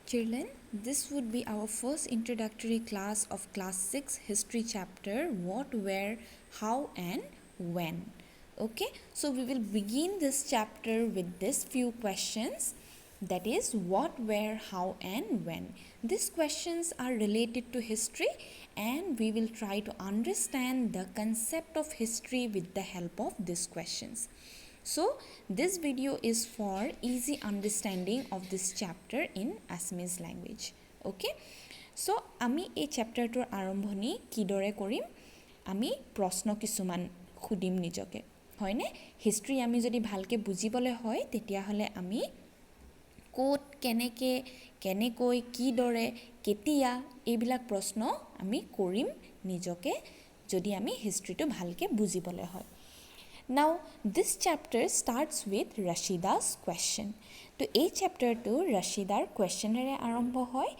Children, this would be our first introductory class of class 6 history chapter what, where, how and when. Okay, so we will begin this chapter with this few questions, that is what, where, how and when. These questions are related to history and we will try to understand the concept of history with the help of these questions. So this video is for easy understanding of this chapter in Assamese language. Okay, so আমি এই চেপ্টাৰটোৰ আৰম্ভণি কিদৰে কৰিম, আমি প্ৰশ্ন কিছুমান খুদিম নিজকে, হয়নে? হিষ্ট্ৰী আমি যদি ভালকে বুজিবলৈ হয় তেতিয়াহ'লে আমি ক'ত কেনেকৈ কেনেকৈ কিদৰে কেতিয়া এইবিলাক প্ৰশ্ন আমি কৰিম নিজকে যদি আমি হিষ্ট্ৰীটো ভালকে বুজিবলৈ হয়. Now this chapter starts with Rashida's question. তো এই চেপ্টাৰটো ৰাছিদাৰ কুৱেশ্যনেৰে আৰম্ভ হয়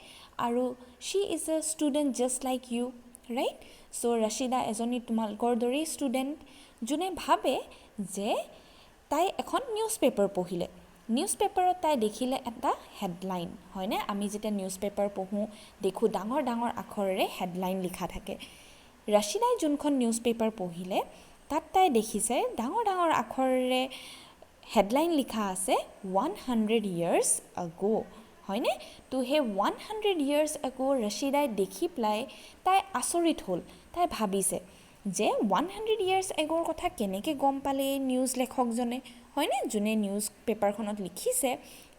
আৰু she is a student just like you, right? So Rashida এজনী তোমালোকৰ দৰেই ষ্টুডেণ্ট যোনে ভাবে যে তাই এখন নিউজ পেপাৰ পঢ়িলে, নিউজ পেপাৰত তাই দেখিলে এটা হেডলাইন, হয়নে? আমি যেতিয়া নিউজ পেপাৰ পঢ়োঁ দেখোঁ ডাঙৰ ডাঙৰ আখৰেৰে হেডলাইন লিখা থাকে. ৰাছিদাই যোনখন নিউজ পেপাৰ পঢ়িলে তাত তাই দেখিছে ডাঙৰ ডাঙৰ আখৰেৰে হেডলাইন লিখা আছে 100 years ago, হয়নে? তো সেই 100 years ago ৰাছিদাই দেখি পেলাই তাই আচৰিত হ'ল. তাই ভাবিছে যে 100 years agoৰ কথা কেনেকৈ গম পালে এই নিউজ লেখকজনে, হয়নে? যোনে নিউজ পেপাৰখনত লিখিছে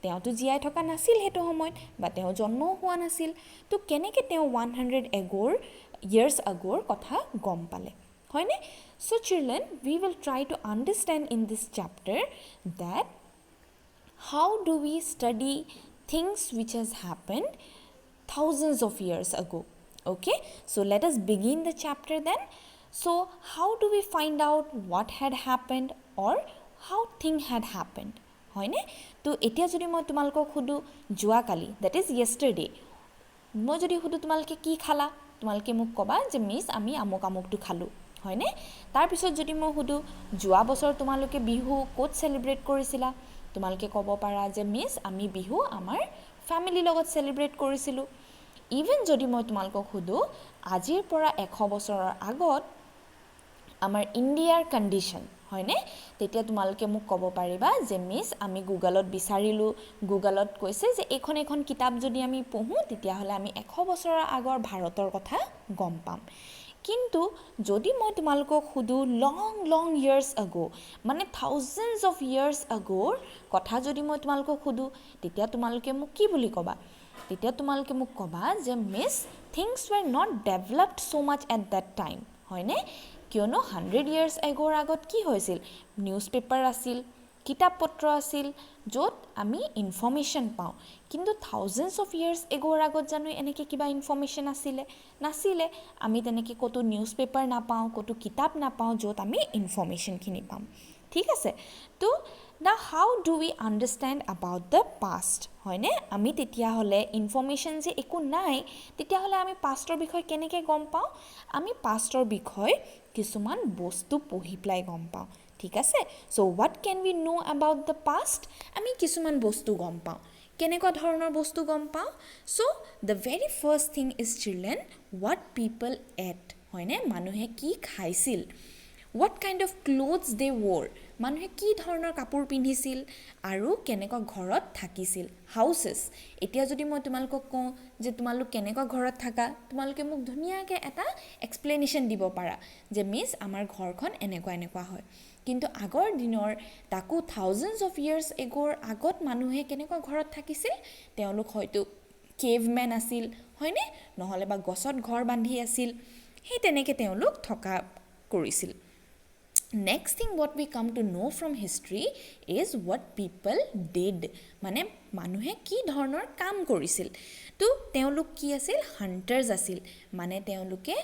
তেওঁতো জীয়াই থকা নাছিল সেইটো সময়ত বা তেওঁ জন্মও হোৱা নাছিল. তো কেনেকৈ তেওঁ 100 years agoৰ কথা গম পালে, হয়নে? So children, we will try to understand in this chapter that how do we study things which has happened thousands of years ago. Okay, so let us begin the chapter then. So how do we find out what had happened or how thing had happened, হয়নে? তো এতিয়া যদি মই তোমালোকক সুধো যোৱাকালি, that is yesterday, মই যদি সুধো তোমালোকে কি খালা, তোমালোকে মোক ক'বা যে মিছ আমি আমুক আমুকটো খালোঁ, হয়নে? তাৰপিছত যদি মই সুধো যোৱা বছৰ তোমালোকে বিহু ক'ত চেলিব্ৰেট কৰিছিলা, তোমালোকে ক'ব পাৰা যে মিছ আমি বিহু আমাৰ ফেমিলিৰ লগত চেলিব্ৰেট কৰিছিলোঁ. ইভেন যদি মই তোমালোকক সুধো আজিৰ পৰা 100 বছৰৰ আগত আমাৰ ইণ্ডিয়াৰ কণ্ডিশ্যন, হয়নে? তেতিয়া তোমালোকে মোক ক'ব পাৰিবা যে মিছ আমি গুগলত বিচাৰিলোঁ, গুগলত কৈছে যে এইখন এখন কিতাপ যদি আমি পঢ়োঁ তেতিয়াহ'লে আমি 100 বছৰৰ আগৰ ভাৰতৰ কথা গম পাম. কিন্তু যদি মই তোমালোকক সুধো লং ইয়াৰ্ছ আগো, মানে থাউজেণ্ডছ অফ ইয়াৰ্ছ আগৰ কথা যদি মই তোমালোকক সুধো তেতিয়া তোমালোকে মোক কি বুলি ক'বা? তেতিয়া তোমালোকে মোক ক'বা যে miss things were not developed so' much at that time, হয়নে? কিয়নো 100 years আগৰ আগত কি হৈছিল? নিউজ পেপাৰ আছিল, কিতাপ পত্ৰ আছিল য'ত আমি ইনফৰ্মেশ্যন পাওঁ. কিন্তু থাউজেণ্ডছ অফ ইয়াৰ্ছ আগৰ আগত জানো এনেকৈ কিবা ইনফৰ্মেশ্যন নাছিলে. আমি তেনেকৈ ক'তো নিউজ পেপাৰ নাপাওঁ, ক'তো কিতাপ নাপাওঁ য'ত আমি ইনফৰ্মেশ্যনখিনি পাম. ঠিক আছে? তো না how do we understand about the past, হয়নে? আমি তেতিয়াহ'লে ইনফৰ্মেশ্যন যে একো নাই তেতিয়াহ'লে আমি পাষ্টৰ বিষয়ে কেনেকৈ গম পাওঁ? আমি পাষ্টৰ বিষয়ে কিছুমান বস্তু পঢ়ি পেলাই গম পাওঁ. ঠিক আছে? So' what can we know' about the past? আমি কিছুমান বস্তু গম পাওঁ. কেনেকুৱা ধৰণৰ বস্তু গম পাওঁ? So' the very first thing is children what people ate, হয়নে? মানুহে কি খাইছিল. What kind of clothes they wore, মানুহে কি ধৰণৰ কাপোৰ পিন্ধিছিল আৰু কেনেকুৱা ঘৰত থাকিছিল. হাউচেছ, এতিয়া যদি মই তোমালোকক কওঁ যে তোমালোক কেনেকুৱা ঘৰত থাকা, তোমালোকে মোক ধুনীয়াকৈ এটা এক্সপ্লেনেশ্যন দিব পাৰা যে মিছ আমাৰ ঘৰখন এনেকুৱা এনেকুৱা হয়. কিন্তু আগৰ দিনৰ তাকো থাউজেণ্ডছ অফ ইয়াৰ্ছ আগৰ আগত মানুহে কেনেকুৱা ঘৰত থাকিছিল? তেওঁলোক হয়তো কেভমেন আছিল, হয়নে? নহ'লে বা গছত ঘৰ বান্ধি আছিল, সেই তেনেকৈ তেওঁলোক থকা কৰিছিল. Next thing what we come to know from history is what people did, মানে মানুহে কি ধৰণৰ কাম কৰিছিল. তো তেওঁলোক কি আছিল? হাণ্টাৰ্ছ আছিল, মানে তেওঁলোকে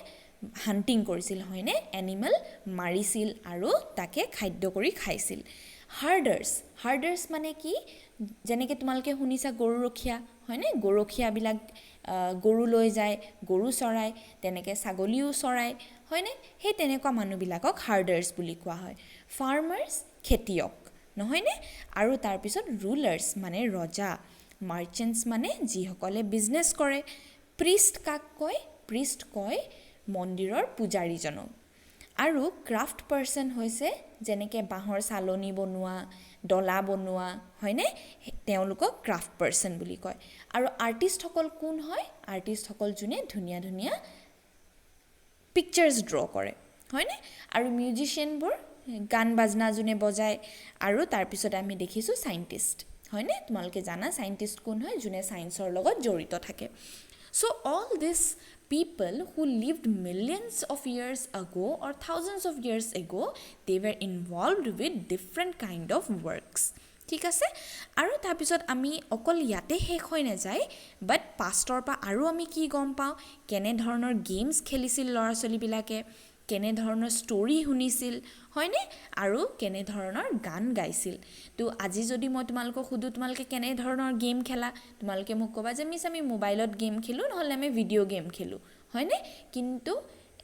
হাণ্টিং কৰিছিল, হয়নে? এনিমেল মাৰিছিল আৰু তাকে খাদ্য কৰি খাইছিল. হাৰ্ডাৰ্ছ মানে কি? যেনেকৈ তোমালোকে শুনিছা গৰুৰখীয়া, হয়নে? গৰুৰখীয়াবিলাক গৰু লৈ যায়, গৰু চৰায়, তেনেকৈ ছাগলীও চৰায়, হয়নে? সেই তেনেকুৱা মানুহবিলাকক হাৰ্ডাৰ্ছ বুলি কোৱা হয়. ফাৰ্মাৰ্ছ খেতিয়ক, নহয়নে? আৰু তাৰপিছত ৰুলাৰ্ছ মানে ৰজা, মাৰ্চেণ্টছ মানে যিসকলে বিজনেছ কৰে। প্ৰিষ্ট কাক কয়? প্ৰিষ্ট কয় মন্দিৰৰ পূজাৰীজনক। আৰু ক্ৰাফ্ট পাৰ্চন হৈছে যেনেকৈ বাঁহৰ চালনী বনোৱা, ডলা বনোৱা, হয়নে? তেওঁলোকক ক্ৰাফ্ট পাৰ্চন বুলি কয়। আৰু আৰ্টিষ্টসকল কোন হয়? আৰ্টিষ্টসকল যোনে ধুনীয়া ধুনীয়া পিকচাৰ্ছ ড্ৰ কৰে, হয়নে? আৰু মিউজিচিয়ানবোৰ গান বাজনা যোনে বজায়। আৰু তাৰপিছতে আমি দেখিছোঁ চাইণ্টিষ্ট, হয়নে? তোমালোকে জানা চাইণ্টিষ্ট কোন হয়? যোনে ছায়েন্সৰ লগত জড়িত থাকে। So all these people who lived millions of years ago or thousands of years ago, they were involved with different kind of works. ঠিক আছে? আৰু তাৰপিছত আমি অকল ইয়াতে শেষ হৈ নাযায়, বাট পাষ্টৰ পৰা আৰু আমি কি গম পাওঁ? কেনেধৰণৰ গেমছ খেলিছিল ল'ৰা ছোৱালীবিলাকে, কেনেধৰণৰ ষ্টৰী শুনিছিল, হয়নে? আৰু কেনেধৰণৰ গান গাইছিল। তো আজি যদি মই তোমালোকক সোধোঁ তোমালোকে কেনেধৰণৰ গেম খেলা, তোমালোকে মোক ক'বা যে মিছ আমি মোবাইলত গেম খেলোঁ, নহ'লে আমি ভিডিঅ' গেম খেলোঁ, হয়নে? কিন্তু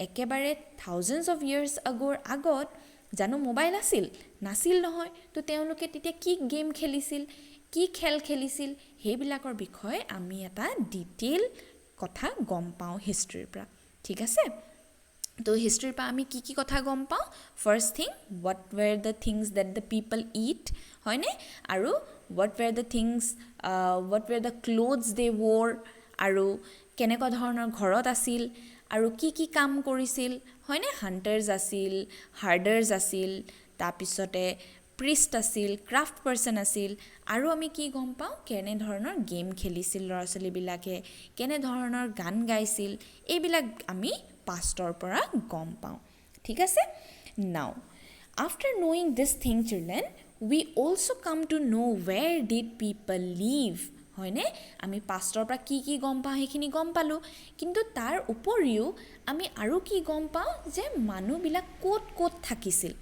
একেবাৰে থাউজেণ্ডছ অফ ইয়াৰ্ছ আগত জানো মোবাইল আছিল? নাছিল নহয়। তো তেওঁলোকে তেতিয়া কি গেম খেলিছিল, কি খেল খেলিছিল, সেইবিলাকৰ বিষয়ে আমি এটা ডিটেইল কথা গম পাওঁ হিষ্ট্ৰীৰ পৰা। ঠিক আছে? তো হিষ্ট্ৰীৰ পৰা আমি কি কথা গম পাওঁ? First thing, what were the things that the people eat, হয়নে? আৰু what were the clothes they wore, আৰু কেনেকুৱা ধৰণৰ ঘৰত আছিল, আৰু কি কাম কৰিছিল, হয়নে? হাণ্টাৰ্ছ আছিল, হাৰ্ডাৰ্ছ আছিল, তাৰপিছতে প্ৰিষ্ট আছিল, ক্ৰাফ্ট পাৰ্চন আছিল। আৰু আমি কি গম পাওঁ? কেনেধৰণৰ গেম খেলিছিল ল'ৰা ছোৱালীবিলাকে, কেনেধৰণৰ গান গাইছিল, এইবিলাক আমি পাষ্টৰ পৰা গম পাওঁ। ঠিক আছে? Now after knowing this thing children, we also' come to know' where did people live, হয়নে? আমি পাষ্টৰ পৰা কি গম পাওঁ সেইখিনি গম পালোঁ, কিন্তু তাৰ উপৰিও আমি আৰু কি গম পাওঁ? যে মানুহবিলাক ক'ত থাকিছিল।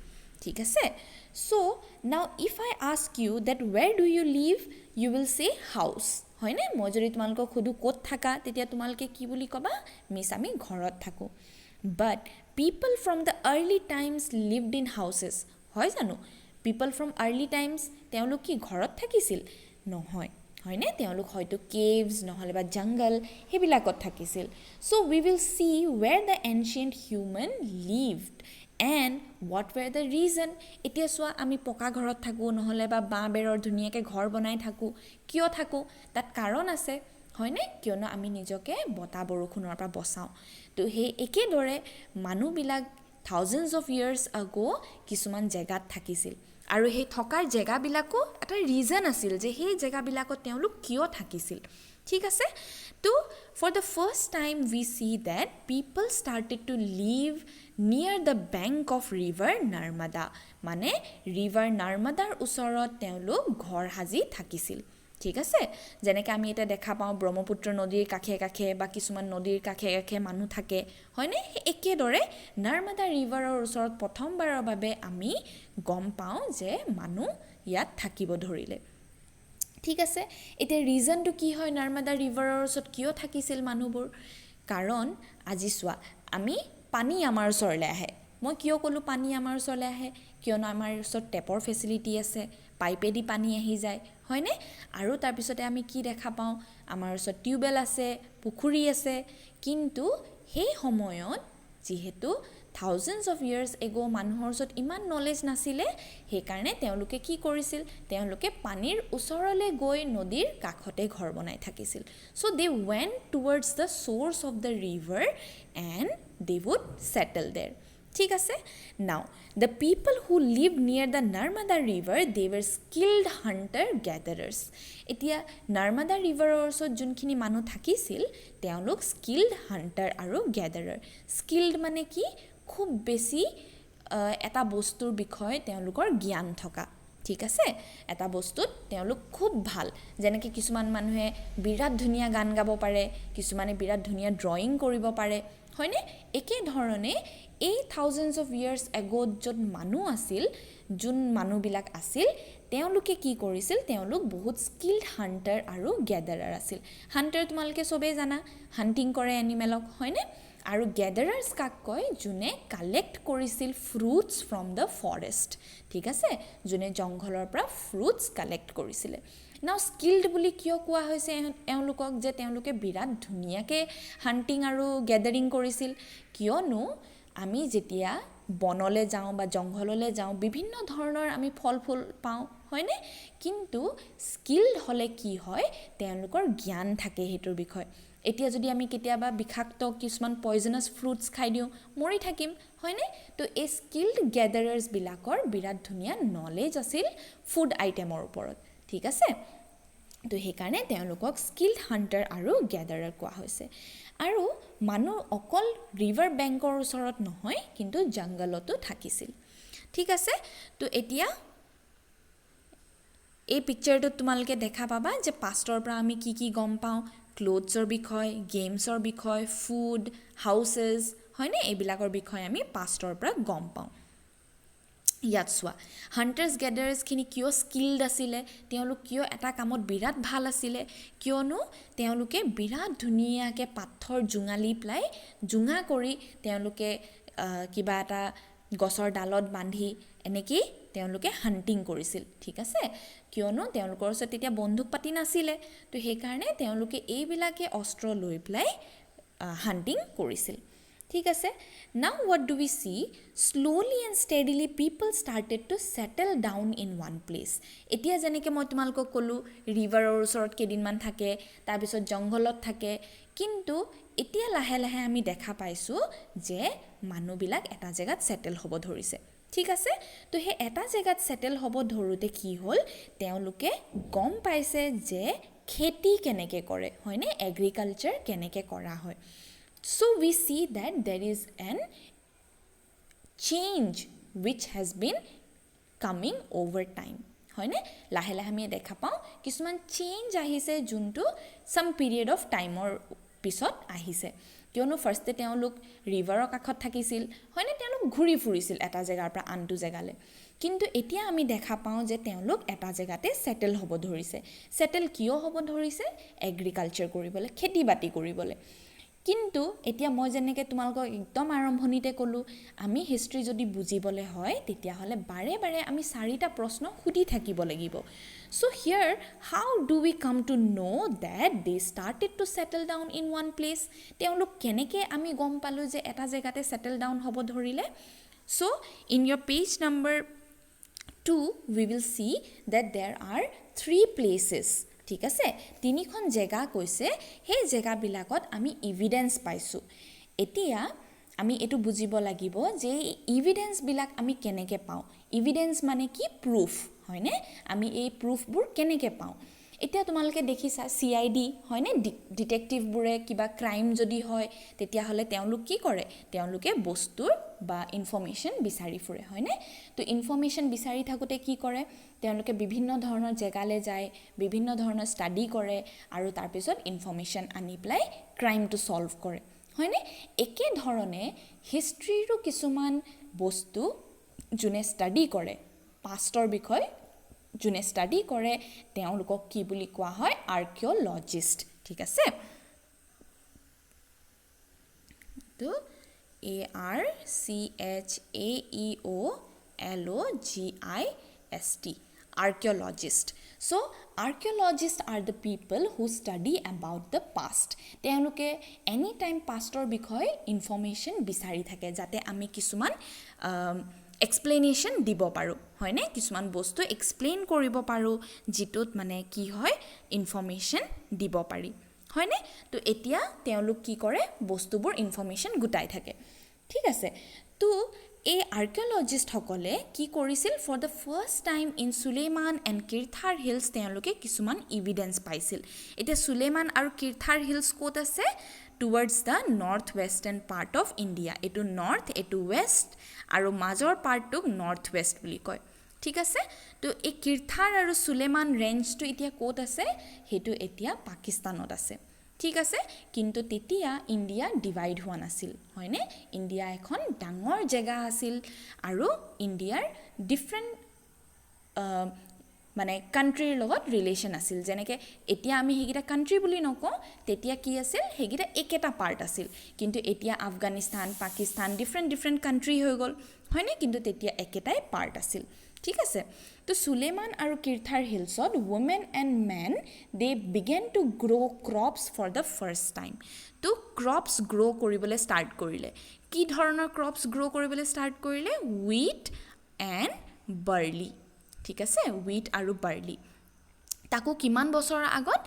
ঠিক আছে? So' now if I ask you that where do you live, you will say house, হয়নে? মই যদি তোমালোকক সোধোঁ ক'ত থাকা, তেতিয়া তোমালোকে কি বুলি ক'বা? মিছ আমি ঘৰত থাকোঁ। But people from the early times lived in houses, হয় জানো? পিপল ফ্ৰম আৰ্লি টাইমছ তেওঁলোক কি ঘৰত থাকিছিল? নহয়, হয়নে? তেওঁলোক হয়তো কেভছ নহ'লে বা জংগল সেইবিলাকত থাকিছিল। So' we will see where the ancient human lived and what were the reason. এতিয়া চোৱা, আমি পকা ঘৰত থাকোঁ, নহ'লে বা বাঁহ বেৰৰ ধুনীয়াকৈ ঘৰ বনাই থাকোঁ। কিয় থাকোঁ? তাত কাৰণ আছে, হয়নে? কিয়নো আমি নিজকে বতাহ বৰষুণৰ পৰা বচাওঁ। তো সেই একেদৰে মানুহবিলাক থাউজেণ্ডছ অফ ইয়াৰ্ছ আগো কিছুমান জেগাত থাকিছিল, আৰু সেই থকাৰ জেগাবিলাকো এটা ৰিজন আছিল যে সেই জেগাবিলাকত তেওঁলোক কিয় থাকিছিল। ঠিক আছে? তো for the first time we see that people started to live near the bank of river Narmada, মানে ৰিভাৰ নৰ্মদাৰ ওচৰত তেওঁলোক ঘৰ সাজি থাকিছিল। ঠিক আছে? যেনেকৈ আমি এতিয়া দেখা পাওঁ ব্ৰহ্মপুত্ৰ নদীৰ কাষে কাষে বা কিছুমান নদীৰ কাষে কাষে মানুহ থাকে, হয়নে? একেদৰে নৰ্মদা ৰিভাৰৰ ওচৰত প্ৰথমবাৰৰ বাবে আমি গম পাওঁ যে মানুহ ইয়াত থাকিব ধৰিলে। ঠিক আছে? এতিয়া ৰিজনটো কি হয়? নৰ্মদা ৰিভাৰৰ ওচৰত কিয় থাকিছিল মানুহবোৰ? কাৰণ আজি চোৱা, পানী আমাৰ ওচৰলৈ আহে। মই কিয় ক'লোঁ পানী আমাৰ ওচৰলৈ আহে? কিয়নো আমাৰ ওচৰত টেপৰ ফেচিলিটি আছে, পাইপেদি পানী আহি যায়, হয়নে? আৰু তাৰপিছতে আমি কি দেখা পাওঁ? আমাৰ ওচৰত টিউবৱেল আছে, পুখুৰী আছে। কিন্তু সেই সময়ত যিহেতু থাউজেণ্ডছ অফ ইয়াৰ্ছ এগো মানুহৰ ওচৰত ইমান নলেজ নাছিলে, সেইকাৰণে তেওঁলোকে কি কৰিছিল? তেওঁলোকে পানীৰ ওচৰলৈ গৈ নদীৰ কাষতে ঘৰ বনাই থাকিছিল। So' they went towards the source of the river and they would settle there. ঠিক আছে? Now the people who live near the Narmada river they were skilled hunter gatherers. এতিয়া নৰ্মদা ৰিভাৰৰ ওচৰত যোনখিনি মানুহ থাকিছিল তেওঁলোক স্কিল্ড হাণ্টাৰ আৰু গেডাৰাৰ। স্কিল্ড মানে কি? খুব বেছি এটা বস্তুৰ বিষয়ে তেওঁলোকৰ জ্ঞান থকা। ঠিক আছে? এটা বস্তুত তেওঁলোক খুব ভাল। যেনেকৈ কিছুমান মানুহে বিৰাট ধুনীয়া গান গাব পাৰে, কিছুমানে বিৰাট ধুনীয়া ড্ৰয়িং কৰিব পাৰে, হয়নে? একেধৰণে এই থাউজেণ্ডছ অফ ইয়াৰ্ছ এগ'ত য'ত মানুহ আছিল, যোন মানুহবিলাক আছিল, তেওঁলোকে কি কৰিছিল? তেওঁলোক বহুত স্কিল্ড হাণ্টাৰ আৰু গেডাৰাৰ আছিল। হাণ্টাৰ তোমালোকে চবেই জানা, হাণ্টিং কৰে এনিমেলক, হয়নে? আৰু গেডাৰাৰ্ছ কাক কয়? যোনে কালেক্ট কৰিছিল ফ্ৰুটছ ফ্ৰম দ্য ফৰেষ্ট। ঠিক আছে? যোনে জংঘলৰ পৰা ফ্ৰুটছ কালেক্ট কৰিছিলে। নাও স্কিল্ড বুলি কিয় কোৱা হৈছে এওঁলোকক যে তেওঁলোকে বিৰাট ধুনীয়াকৈ হাণ্টিং আৰু গেদাৰিং কৰিছিল কিয়নো আমি যেতিয়া বনলৈ যাওঁ বা জংঘললৈ যাওঁ বিভিন্ন ধৰণৰ আমি ফল ফুল পাওঁ হয়নে কিন্তু স্কিল্ড হ'লে কি হয় তেওঁলোকৰ জ্ঞান থাকে সেইটোৰ বিষয়ে এতিয়া যদি আমি কেতিয়াবা বিষাক্ত কিছুমান পয়জনাছ ফ্ৰুটছ খাই দিওঁ মৰি থাকিম হয়নে তো এই স্কিল্ড গেদাৰাৰ্ছবিলাকৰ বিৰাট ধুনীয়া নলেজ আছিল ফুড আইটেমৰ ওপৰত ঠিক আছে তো সেইকাৰণে তেওঁলোকক স্কিল্ড হাণ্টাৰ আৰু গেদাৰাৰ কোৱা হৈছে আৰু মানুহ অকল ৰিভাৰ বেংকৰ ওচৰত নহয় কিন্তু জংগলতো থাকিছিল ঠিক আছে তো এতিয়া এই পিকচাৰটোত তোমালোকে দেখা পাবা যে পাষ্টৰ পৰা আমি কি কি গম পাওঁ ক্লথছৰ বিষয় গেমছৰ বিষয় ফুড হাউচেছ হয়নে এইবিলাকৰ বিষয়ে আমি পাষ্টৰ পৰা গম পাওঁ ইয়াত চোৱা হাণ্টাৰ্ছ গেদাৰাৰ্ছখিনি কিয় স্কিল্ড আছিলে তেওঁলোক কিয় এটা কামত বিৰাট ভাল আছিলে কিয়নো তেওঁলোকে বিৰাট ধুনীয়াকৈ পাথৰ জোঙালি পেলাই জোঙা কৰি তেওঁলোকে কিবা এটা গছৰ ডালত বান্ধি এনেকেই তেওঁলোকে হাণ্টিং কৰিছিল ঠিক আছে কিয়নো তেওঁলোকৰ ওচৰত তেতিয়া বন্দুক পাতি নাছিলে তো সেইকাৰণে তেওঁলোকে এইবিলাকে অস্ত্ৰ লৈ পেলাই হাণ্টিং কৰিছিল ঠিক আছে now what do we see slowly and steadily people started to settle down in one place এতিয়া যেনেকৈ মই তোমালোকক ক'লোঁ ৰিভাৰৰ ওচৰত কেইদিনমান থাকে তাৰপিছত জংঘলত থাকে কিন্তু এতিয়া লাহে লাহে আমি দেখা পাইছোঁ যে মানুহবিলাক এটা জেগাত সেটেল হ'ব ধৰিছে ঠিক আছে তো সেই এটা জেগাত সেটেল হ'ব ধৰোঁতে কি হ'ল তেওঁলোকে গম পাইছে যে খেতি কেনেকৈ কৰে হয়নে এগ্ৰিকালচাৰ কেনেকৈ কৰা হয় So we see that there is an change which has been coming over time. হয়নে লাহে লাহে আমি দেখা পাওঁ কিছুমান চেঞ্জ আহিছে যোনটো সাম পিৰিয়ড অফ টাইমৰ পিছত আহিছে কিয়নো ফাৰ্ষ্টে তেওঁলোক ৰিভাৰৰ কাষত থাকিছিল হয়নে তেওঁলোক ঘূৰি ফুৰিছিল এটা জেগাৰ পৰা আনটো জেগালৈ কিন্তু এতিয়া আমি দেখা পাওঁ যে তেওঁলোক এটা জেগাতে সেটেল হ'ব ধৰিছে সেটেল কিয় হ'ব ধৰিছে এগ্ৰিকালচাৰ কৰিবলৈ খেতি বাতি কৰিবলৈ কিন্তু এতিয়া মই যেনেকৈ তোমালোকক একদম আৰম্ভণিতে ক'লোঁ আমি হিষ্ট্ৰী যদি বুজিবলৈ হয় তেতিয়াহ'লে বাৰে বাৰে আমি চাৰিটা প্ৰশ্ন সুধি থাকিব লাগিব চ' হিয়াৰ হাউ do we come to know' that they started to settle down in one place তেওঁলোক কেনেকৈ আমি গম পালোঁ যে এটা জেগাতে ছেটেল ডাউন হ'ব ধৰিলে so' in your page number 2 we will see that there are 3 places ঠিক আছে তিনিখন জেগা কৈছে সেই জেগাবিলাকত আমি এভিডেন্স পাইছোঁ এতিয়া আমি এটো বুজিব লাগিব যে এভিডেন্সবিলাক আমি কেনেকৈ পাওঁ এভিডেন্স মানে কি প্ৰুফ হয়নে আমি এই প্ৰুফবোৰ কেনেকৈ পাওঁ এতিয়া তোমালোকে দেখিছা CID হয়নে ডিটেকটিভবোৰে কিবা ক্ৰাইম যদি হয় তেতিয়াহ'লে তেওঁলোক কি কৰে তেওঁলোকে বস্তুৰ বা ইনফৰমেশ্যন বিচাৰি ফুৰে হয়নে তো ইনফৰমেশ্যন বিচাৰি থাকোঁতে কি কৰে তেওঁলোকে বিভিন্ন ধৰণৰ জেগালৈ যায় বিভিন্ন ধৰণৰ ষ্টাডি কৰে আৰু তাৰপিছত ইনফৰমেশ্যন আনি পেলাই ক্ৰাইমটো ছল্ভ কৰে হয়নে একে ধৰণে হিষ্ট্ৰীৰো কিছুমান বস্তু যোনে ষ্টাডি কৰে পাষ্টৰ বিষয় যোনে ষ্টাডি কৰে তেওঁলোকক কি বুলি কোৱা হয় আৰ্কিঅলজিষ্ট ঠিক আছে তো ARCHAEOLOGIST archaeologist so archaeologists are the people who study about the past তেওঁলোকে এনি টাইম পাষ্টৰ বিষয়ে ইনফৰমেশ্যন বিচাৰি থাকে যাতে আমি কিছুমান এক্সপ্লেনেশ্যন দিব পাৰোঁ হয়নে কিছুমান বস্তু এক্সপ্লেইন কৰিব পাৰোঁ যিটোত মানে কি হয় ইনফৰমেশ্যন দিব পাৰি হয়নে তো এতিয়া তেওঁলোক কি কৰে বস্তুবোৰ ইনফৰমেশ্যন গোটাই থাকে ঠিক আছে তো এই আৰ্কিঅলজিষ্টসকলে কি কৰিছিল for the first time in Suleman and Kirthar hills তেওঁলোকে কিছুমান এভিডেন্স পাইছিল এতিয়া সুলেমান আৰু কিৰথাৰ হিলছ ক'ত আছে towards the north western part of India এইটো নৰ্থ এইটো ৱেষ্ট আৰু মাজৰ পাৰ্টটোক নৰ্থ ৱেষ্ট বুলি কয় ঠিক আছে তো এই কিৰথাৰ আৰু সুলেমান ৰেঞ্জটো এতিয়া ক'ত আছে সেইটো এতিয়া পাকিস্তানত আছে ঠিক আছে কিন্তু তেতিয়া ইণ্ডিয়া ডিভাইড হোৱা নাছিল হয়নে ইণ্ডিয়া এখন ডাঙৰ জেগা আছিল আৰু ইণ্ডিয়াৰ ডিফাৰেণ্ট মানে কাণ্ট্ৰিৰ লগত ৰিলেশ্যন আছিল যেনেকৈ এতিয়া আমি সেইকেইটা কাণ্ট্ৰি বুলি নকওঁ তেতিয়া কি আছিল সেইকেইটা একেটা পাৰ্ট আছিল কিন্তু এতিয়া আফগানিস্তান পাকিস্তান ডিফাৰেণ্ট কাণ্ট্ৰি হৈ গ'ল হয়নে কিন্তু তেতিয়া একেটাই পাৰ্ট আছিল ঠিক আছে তো সুলেমান আৰু কিৰথাৰ হিলছত women and men they began to grow crops for the first time তো crops grow কৰিবলৈ start কৰিলে কি ধৰণৰ crops grow কৰিবলৈ start কৰিলে wheat and barley ঠিক আছে wheat আৰু barley তাকো কিমান বছৰৰ আগত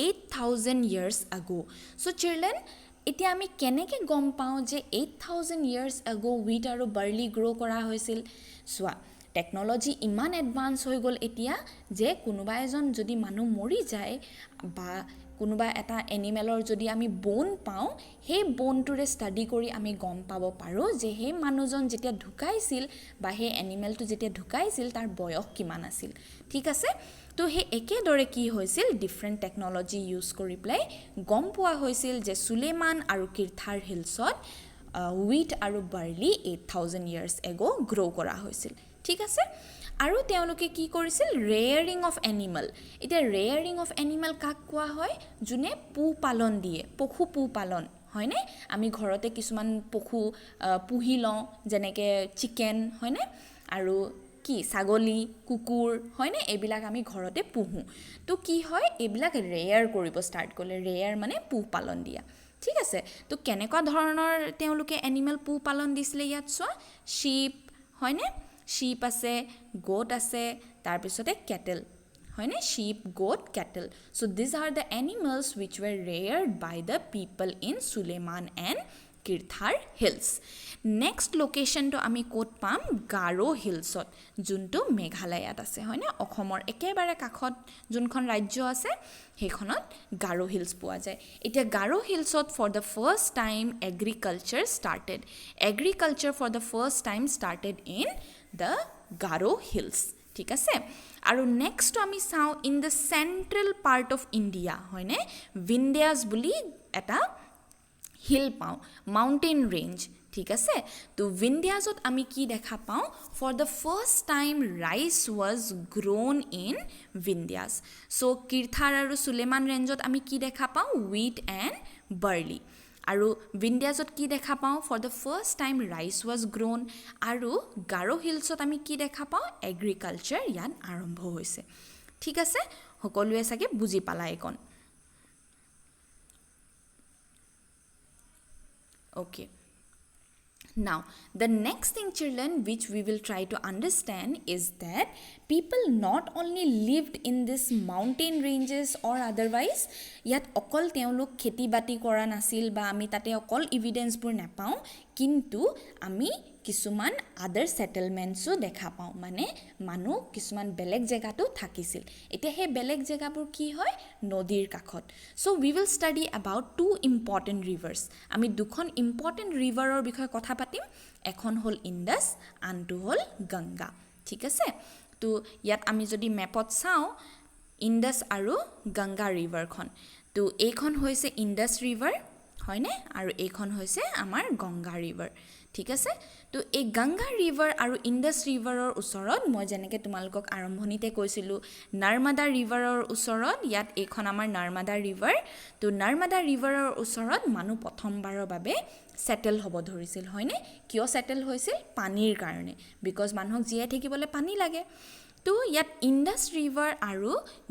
8000 years ago so children এতিয়া আমি কেনেকৈ গম পাওঁ যে 8000 years ago wheat আৰু barley grow কৰা হৈছিল চোৱা টেকনলজি ইমান এডভান্স হৈ গ'ল এতিয়া যে কোনোবা এজন যদি মানুহ মৰি যায় বা কোনোবা এটা এনিমেলৰ যদি আমি বোন পাওঁ সেই বোনটোৰে ষ্টাডি কৰি আমি গম পাব পাৰোঁ যে সেই মানুহজন যেতিয়া ঢুকাইছিল বা সেই এনিমেলটো যেতিয়া ঢুকাইছিল তাৰ বয়স কিমান আছিল ঠিক আছে তো সেই একেদৰে কি হৈছিল ডিফাৰেণ্ট টেকনলজি ইউজ কৰি পেলাই গম পোৱা হৈছিল যে সুলেমান আৰু কিৰথাৰ হিলছত wheat আৰু barley 8000 years ago grow কৰা হৈছিল ঠিক আছে আৰু তেওঁলোকে কি কৰিছিল ৰেয়াৰিং অফ এনিমেল এতিয়া ৰেয়াৰিং অফ এনিমেল কাক কোৱা হয় যোনে পোহপালন দিয়ে পশুপালন হয়নে আমি ঘৰতে কিছুমান পশু পুহি লওঁ যেনেকৈ চিকেন হয়নে আৰু কি ছাগলী কুকুৰ হয়নে এইবিলাক আমি ঘৰতে পুহোঁ তো কি হয় এইবিলাক ৰেয়াৰ কৰিব ষ্টাৰ্ট কৰিলে ৰেয়াৰ মানে পোহপালন দিয়া ঠিক আছে তো কেনেকুৱা ধৰণৰ তেওঁলোকে এনিমেল পোহপালন দিছিলে ইয়াত চোৱা শ্বিপ হয়নে sheep আছে goat আছে তাৰপিছতে cattle হয়নে sheep goat cattle so these are the animals which were reared by the people in Suleman and Kirthar hills next location to আমি কোট পাম গাৰো হিলছত যোনটো মেঘালয়ত আছে হয়নে অসমৰ একেবাৰে কাষত যোনখন ৰাজ্য আছে সেইখনত গাৰো হিলছ পোৱা যায় এতিয়া Garo হিলছত for the first time agriculture for the first time started in the Garo Hills ঠিক আছে আৰু নেক্সট আমি চাওঁ in the central part of India হয়নে বিন্ধ্যাচ বুলি এটা হিল পাওঁ মাউণ্টেইন ৰেঞ্জ ঠিক আছে তো বিন্ধ্যাচত আমি কি দেখা পাওঁ for the first time rice was grown in Vindhyas so' Kirthar আৰু সুলেমান ৰেঞ্জত আমি কি দেখা পাওঁ wheat and barley আৰু বিন্ধ্যাচত কি দেখা পাওঁ for the first time rice was grown আৰু গাৰো হিলছত আমি কি দেখা পাওঁ এগ্ৰিকালচাৰ ইয়াত আৰম্ভ হৈছে ঠিক আছে সকলোৱে চাগে বুজি পালা এইকণ okay now the next thing children which we will try to understand is that people not only lived in this mountain ranges or otherwise yat okol teoluk kheti bati kora nasil ba ami tate okol evidence bur napao kintu ami কিছুমান আদাৰ সেটেলমেন্টসও দেখা পাওঁ মানে মানুহ কিছুমান বেলেগ জেগাটো থাকিছিল এতিয়া হে বেলেগ জেগাবোৰ কি হয় নদীৰ কাষত so we will study about two important rivers আমি দুখন ইম্পৰ্টেন্ট ৰিভাৰৰ বিষয়ে কথা পাতিম এখন হল ইন্দাস আনটো হল গংগা ঠিক আছে তো ইয়াত আমি যদি মেপত চাওঁ ইন্দাস আৰু গংগা ৰিভাৰখন তো এইখন হৈছে ইন্দাস ৰিভাৰ হয়নে আৰু এইখন হৈছে আমাৰ গংগা ৰিভাৰ ঠিক আছে তো এই গংগা ৰিভাৰ আৰু ইন্দাস ৰিভাৰৰ ওচৰত মই যেনেকৈ তোমালোকক আৰম্ভণিতে কৈছিলোঁ নৰ্মদা ৰিভাৰৰ ওচৰত ইয়াত এইখন আমাৰ নৰ্মদা ৰিভাৰ তো নৰ্মদা ৰিভাৰৰ ওচৰত মানুহ প্ৰথমবাৰৰ বাবে সেটেল হ'ব ধৰিছিল হয়নে কিয় সেটেল হৈছিল পানীৰ কাৰণে বিকজ মানুহক জীয়াই থাকিবলৈ পানী লাগে তো ইয়াত ইন্দাস ৰিভাৰ আৰু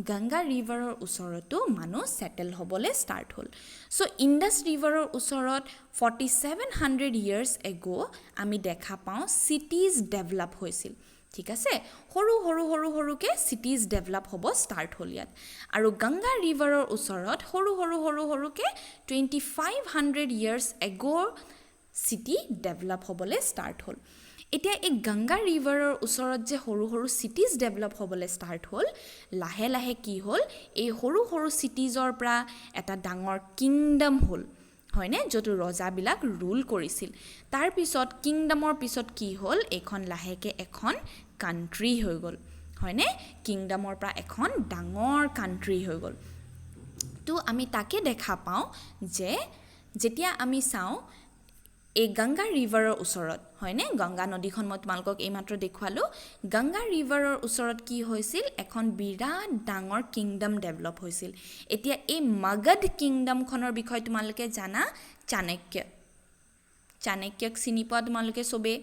গংগা ৰিভাৰৰ ওচৰতো মানুহ সেটেল হ'বলৈ ষ্টাৰ্ট হ'ল সো ইন্দাস ৰিভাৰৰ ওচৰত 4700 years ago আমি দেখা পাওঁ cities develop হৈছিল ঠিক আছে হৰু হৰু হৰু হৰুকে cities develop হ'ব ষ্টাৰ্ট হ'ল ইয়াত আৰু গংগা ৰিভাৰৰ ওচৰত হৰু হৰু হৰু হৰুকে 2500 years ago city develop হ'বলৈ ষ্টাৰ্ট হ'ল এতিয়া এই গংগা ৰিভাৰৰ ওচৰত যে হৰু হৰু সিটিজ ডেভেলপ হ'বলৈ ষ্টাৰ্ট হ'ল লাহে লাহে কি হ'ল এই হৰু হৰু সিটিজৰ পৰা এটা ডাঙৰ কিংডম হ'ল হয়নে যটো ৰজাবিলাক ৰুল কৰিছিল তাৰ পিছত কিংডমৰ পিছত কি হ'ল এখন লাহেকে এখন কান্ট্ৰি হৈ গ'ল হয়নে কিংডমৰ পৰা এখন ডাঙৰ কান্ট্ৰি হৈ গ'ল তো আমি তাকে দেখা পাওঁ যে যেতিয়া আমি চাওঁ এই গংগা ৰিভাৰৰ ওচৰত হয়নে গংগা নদীখন মই তোমালোকক এইমাত্ৰ দেখুৱালো গংগা ৰিভাৰৰ ওচৰত কি হৈছিল এখন বিৰাট ডাঙৰ কিংডম ডেভেলপ হৈছিল এতিয়া এই মগধ কিংডমখনৰ বিষয়ে তোমালোকে জানা চাণক্যক চিনি পোৱা তোমালোকে সবে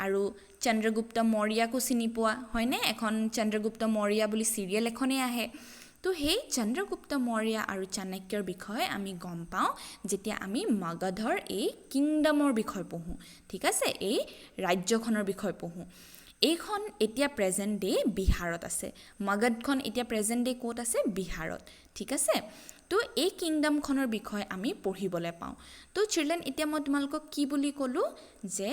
আৰু চন্দ্ৰগুপ্ত মৌৰ্যকো চিনি পোৱা হয়নে এখন চন্দ্ৰগুপ্ত মৌৰ্য বুলি চিৰিয়েল এখনেই আহে তো সেই চন্দ্ৰগুপ্ত মৌৰ্য আৰু চাণক্যৰ বিষয়ে আমি গম পাওঁ যেতিয়া আমি মগধৰ এই কিংডমৰ বিষয়ে পঢ়োঁ ঠিক আছে এই ৰাজ্যখনৰ বিষয়ে পঢ়োঁ এইখন এতিয়া প্ৰেজেণ্ট ডে বিহাৰত আছে মগধখন এতিয়া প্ৰেজেণ্ট ডে ক'ত আছে বিহাৰত ঠিক আছে তো এই কিংডমখনৰ বিষয়ে আমি পঢ়িবলৈ পাওঁ তো চিলড্ৰেন এতিয়া মই তোমালোকক কি বুলি ক'লোঁ যে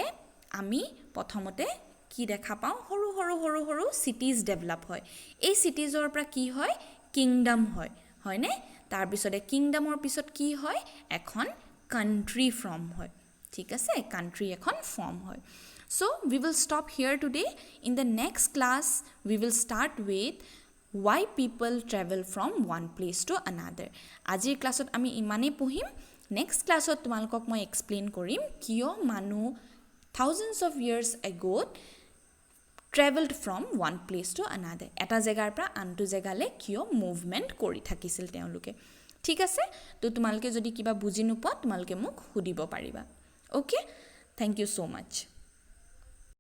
আমি প্ৰথমতে কি দেখা পাওঁ সৰু সৰু সৰু সৰু চিটিজ ডেভেলপ হয় এই চিটিজৰ পৰা কি হয় কিংডম হয় হয়নে তাৰপিছতে কিংডমৰ পিছত কি হয় এখন কাণ্ট্ৰি ফৰ্ম হয় ঠিক আছে কাণ্ট্ৰি এখন ফৰ্ম হয় so we will stop here today in the next class we will start with why people travel from one place to another আজিৰ ক্লাছত আমি ইমানেই পঢ়িম নেক্সট ক্লাছত তোমালোকক মই এক্সপ্লেইন কৰিম কিয় মানুহ thousands of years ago traveled from one place to another এটা জেগাৰ পৰা আনটো জেগালৈ কিয় মুভমেণ্ট কৰি থাকিছিল তেওঁলোকে ঠিক আছে তো তোমালোকে যদি কিবা বুজি নোপোৱা তোমালোকে মোক সুধিব পাৰিবা ওকে থ্যাংক ইউ সো মাচ